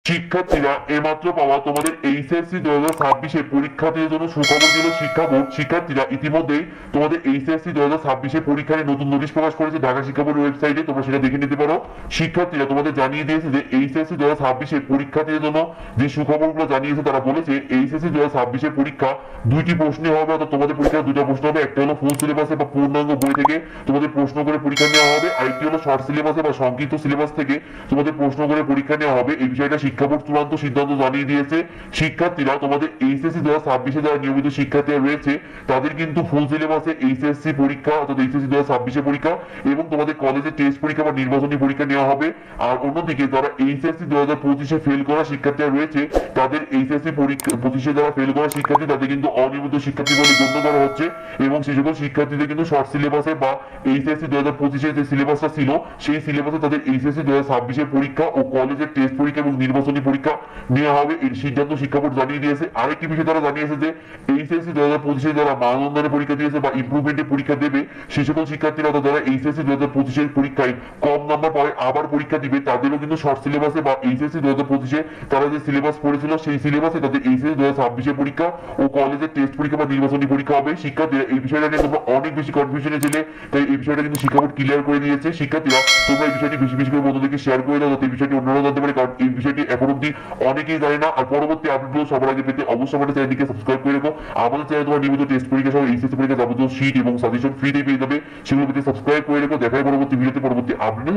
শিক্ষার্থীরা এইমাত্র পাওয়া তোমাদের এইচএসসি 2026 পরীক্ষার্থীদের জন্য সুখবর দিল শিক্ষা বোর্ড। শিক্ষার্থীরা ইতিমধ্যেই তোমাদের এইচএসসি 2026 পরীক্ষার নতুন নোটিশ প্রকাশ করেছে ঢাকা শিক্ষা বোর্ডের ওয়েবসাইটে, তোমরা সেটা দেখে নিতে পারো। শিক্ষার্থীরা তোমাদের জানিয়ে দিয়েছে যে এইচএসসি 2026 পরীক্ষার্থীদের জন্য যে সুখবরগুলো জানিয়েছে, তারা বলেছে এইচএসসি 2026 পরীক্ষা দুইটি প্রশ্নে হবে, অর্থাৎ তোমাদের পরীক্ষা দুটো প্রশ্ন হবে। একটা হলো ফুল সিলেবাসে বা পূর্ণাঙ্গ বই থেকে তোমাদের প্রশ্ন করে পরীক্ষা নেওয়া হবে, আরেকটি হলো শর্ট সিলেবাসে বা সংক্ষিপ্ত সিলেবাস থেকে তোমাদের প্রশ্ন করে পরীক্ষা নেওয়া হবে। এই বিষয়টা শিক্ষা বোর্ড চূড়ান্ত সিদ্ধান্ত জানিয়ে দিয়েছে। শিক্ষার্থীরা তোমাদের এইচএসসি 2026 যারা নিয়মিত শিক্ষার্থীরা রয়েছে, তাদের কিন্তু ফুল সিলেবাসে এইচএসসি পরীক্ষা অর্থাৎ এইচএসসি 2026 পরীক্ষা এবং তোমাদের কলেজে টেস্ট পরীক্ষা বা নির্বাচনী পরীক্ষা নেওয়া হবে। আর অন্যদিকে যারা এইচএসসি 2025 ফেল করা শিক্ষার্থীরা রয়েছে, তাদের এইচএসসি পরীক্ষা 25 যারা ফেল করা শিক্ষার্থী, তাদের কিন্তু অনিয়মিত শিক্ষার্থী বলে গণ্য করা হচ্ছে এবং সেই সকল শিক্ষার্থীদের কিন্তু শর্ট সিলেবাসে বা এইচএসসি 2025 যে সিলেবাসটা ছিল, সেই সিলেবাসে তাদের এইচএসসি 2026 পরীক্ষা ও কলেজের টেস্ট পরীক্ষা এবং নির্বাচনী পরীক্ষা নেওয়া হবে। এই সিদ্ধান্ত শিক্ষা বোর্ড জানিয়ে দিয়েছে। আরেকটি বিষয় তারা জানিয়েছে যে এইচএসসি 2025 যারা মানদণ্ডের পরীক্ষা দিয়েছে বা ইমপ্রুভমেন্টের পরীক্ষা দেবে, সেই সকল শিক্ষার্থীরা যারা এইচএসসি 2025 পরীক্ষায় কম নাম্বার পাবে আবার পরীক্ষা দিবে, তাদেরও কিন্তু শর্ট সিলেবাসে বা এইচএসসি 2025 তারা যে সিলেবাস পড়েছিল সেই সিলেবাসে তাদের এইচএসসি 2026 পরীক্ষা ও কলেজের টেস্ট পরীক্ষা বা নির্বাচনী পরীক্ষা হবে। শিক্ষার্থীরা এই বিষয়টা নিয়ে তোমরা অনেক বেশি কনফিউশনে ছিলে, তাই এই বিষয়টা কিন্তু শিক্ষা বোর্ড ক্লিয়ার করে দিয়েছে। শিক্ষার্থীরা তোমরা এই বিষয়টি বেশি বেশি করে বন্ধুদেরকে শেয়ার করে দাও, যাতে এই বিষয়টি অন্যরা জানতে পারে, কারণ এই বিষয়টি এখন অব্দি অনেকেই জানে না। আর পরবর্তী আপডেটগুলো সবার আগে পেতে অবশ্যই আমাদের চ্যানেলটিকে সাবস্ক্রাইব করে রেখো। আমাদের চ্যানেলে তোমার নিয়মিত টেস্ট পরীক্ষা সহ এইচএসসি পরীক্ষা যাবতীয় শীট এবং সাজেশন ফ্রিতে পেয়ে যাবে, সেগুলো পেতে সাবস্ক্রাইব করে রেখো। দেখাই পরবর্তী ভিডিওতে পরবর্তী আপডেট।